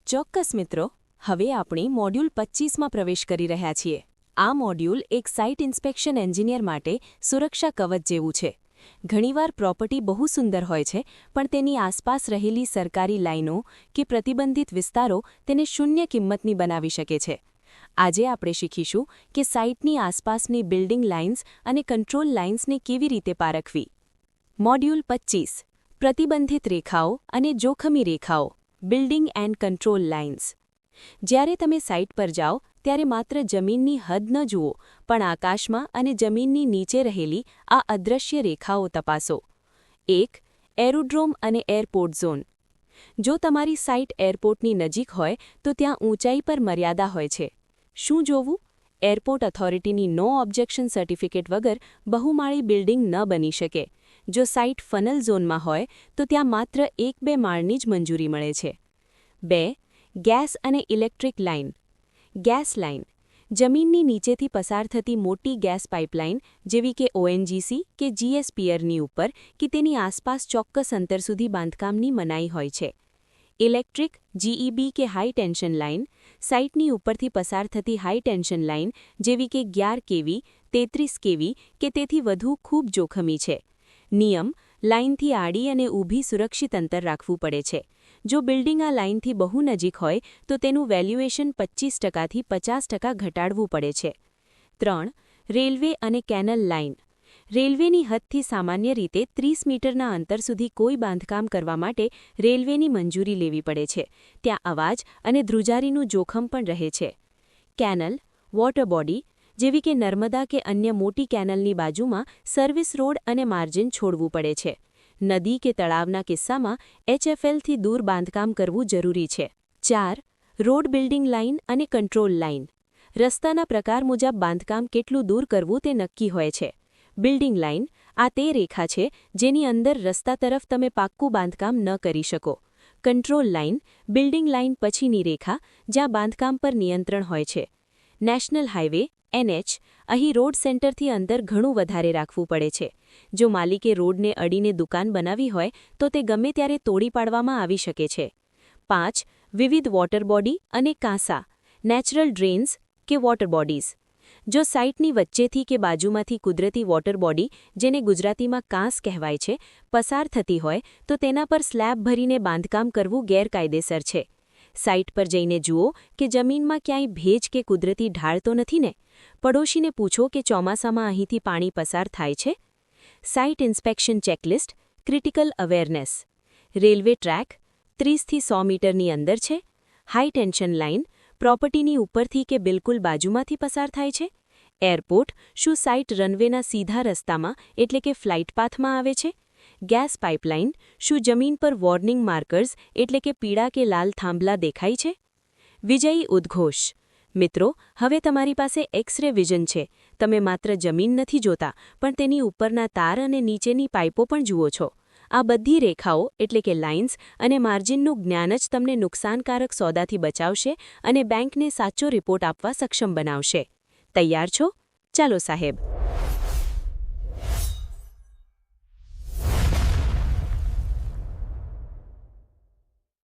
ચોક્કસ મિત્રો, હવે આપણે મોડ્યુલ 25માં પ્રવેશ કરી રહ્યા છીએ. આ મોડ્યુલ એક સાઇટ ઇન્સ્પેક્શન એન્જિનિયર માટે સુરક્ષા કવચ જેવું છે. ઘણીવાર પ્રોપર્ટી બહુ સુંદર હોય છે, પણ તેની આસપાસ રહેલી સરકારી લાઇનો કે પ્રતિબંધિત વિસ્તારો તેને શૂન્ય કિંમતની બનાવી શકે છે. આજે આપણે શીખીશું કે સાઇટની આસપાસની બિલ્ડિંગ લાઇન્સ અને કંટ્રોલ લાઇન્સને કેવી રીતે પારખવી. મોડ્યુલ 25 પ્રતિબંધિત રેખાઓ અને જોખમી રેખાઓ બિલ્ડિંગ એન્ડ કંટ્રોલ લાઇન્સ. જ્યારે તમે સાઇટ પર જાઓ ત્યારે માત્ર જમીનની હદ ન જુઓ, પણ આકાશમાં અને જમીનની નીચે રહેલી આ અદૃશ્ય રેખાઓ તપાસો. 1. એરોડ્રોમ અને એરપોર્ટ ઝોન. જો તમારી સાઇટ એરપોર્ટની નજીક હોય તો ત્યાં ઊંચાઈ પર મર્યાદા હોય છે. શું જોવું? એરપોર્ટ ઓથોરિટીની નો ઓબ્જેક્શન સર્ટિફિકેટ વગર બહુમાળી બિલ્ડિંગ ન બની શકે. જો સાઇટ ફનલ ઝોનમાં હોય તો ત્યાં માત્ર 1-2 માળની જ મંજૂરી મળે છે. 2. ગેસ અને ઇલેક્ટ્રિક લાઇન. Gas line. જમીનની નીચેથી પસાર થતી મોટી ગેસ પાઇપલાઇન જેવી કે ONGC કે GSPRની ઉપર કે તેની આસપાસ ચોક્કસ અંતર સુધી બાંધકામની મનાઈ હોય છે. ઇલેક્ટ્રિક GEB કે હાઈ ટેન્શન લાઇન. સાઇટની ઉપરથી પસાર થતી હાઈ ટેન્શન લાઇન જેવી કે 11 kV, 33 kV કે તેથી વધુ ખૂબ જોખમી છે. નિયમ: લાઇનથી આડી અને ઊભી સુરક્ષિત અંતર રાખવું પડે છે. જો બિલ્ડિંગ આ લાઇનથી બહુ નજીક હોય તો તેનું વેલ્યુએશન 25% થી 50% ઘટાડવું પડે છે. 3. રેલવે અને કેનલ લાઇન. રેલવેની હદથી સામાન્ય રીતે 30 મીટરના અંતર સુધી કોઈ બાંધકામ કરવા માટે રેલવેની મંજૂરી લેવી પડે છે. ત્યાં અવાજ અને ધ્રુજારીનું જોખમ પણ રહે છે. કેનલ, વોટર બોડી જેવી કે નર્મદા કે અન્ય મોટી કેનલની બાજુમાં સર્વિસ રોડ અને માર્જિન છોડવું પડે છે. નદી કે તળાવના કિસ્સામાં HFLથી દૂર બાંધકામ કરવું જરૂરી છે. 4. રોડ બિલ્ડિંગ લાઇન અને કંટ્રોલ લાઇન. રસ્તાના પ્રકાર મુજબ બાંધકામ કેટલું દૂર કરવું તે નક્કી હોય છે. બિલ્ડિંગ લાઇન: આ તે રેખા છે જેની અંદર રસ્તા તરફ તમે પાક્કું બાંધકામ ન કરી શકો. કંટ્રોલ લાઇન: બિલ્ડિંગ લાઇન પછીની રેખા જ્યાં બાંધકામ પર નિયંત્રણ હોય છે. નેશનલ હાઇવે NH: અહીં રોડ સેન્ટરથી અંતર ઘણું વધારે રાખવું પડે છે. જો માલિકે રોડને અડીને દુકાન બનાવી હોય તો તે ગમે ત્યારે તોડી પાડવામાં આવી શકે છે. 5. વિવિધ વોટર બોડી અને કાંસા નેચરલ ડ્રેન્સ કે વોટર બોડીઝ. જો સાઇટની વચ્ચેથી કે બાજુમાંથી કુદરતી વોટર બોડી, જેને ગુજરાતીમાં કાંસ કહેવાય છે, પસાર થતી હોય તો તેના પર સ્લેબ ભરીને બાંધકામ કરવું ગેરકાયદેસર છે. સાઇટ પર જઈને જુઓ કે જમીનમાં ક્યાંય ભેજ કે કુદરતી ઢાળ તો નથી ને. પડોશીને પૂછો કે ચોમાસામાં અહીંથી પાણી પસાર થાય છે. Site inspection checklist. Critical awareness. Railway track 30 થી 100 મીટરની અંદર છે. હાઈ ટેન્શન લાઇન પ્રોપર્ટીની ઉપરથી કે બિલકુલ બાજુમાંથી પસાર થાય છે. એરપોર્ટ: શું સાઇટ રનવેના સીધા રસ્તામાં એટલે કે ફ્લાઇટ પાથમાં આવે છે. ગેસ પાઇપલાઇન: શું જમીન પર વોર્નિંગ માર્કર્સ એટલે કે પીળા કે લાલ થાંભલા દેખાય છે. વિજયી ઉદ્ઘોષ. મિત્રો, હવે તમારી પાસે એક્સ-રે વિઝન છે. તમે માત્ર જમીન નથી જોતા, પણ તેની ઉપરના તાર અને નીચેની પાઇપો પણ જુઓ છો. આ બધી રેખાઓ એટલે કે લાઇન્સ અને માર્જિનનું જ્ઞાન જ તમને નુકસાનકારક સોદાથી બચાવશે અને બેંકને સાચો રિપોર્ટ આપવા સક્ષમ બનાવશે. તૈયાર છો? ચાલો સાહેબ.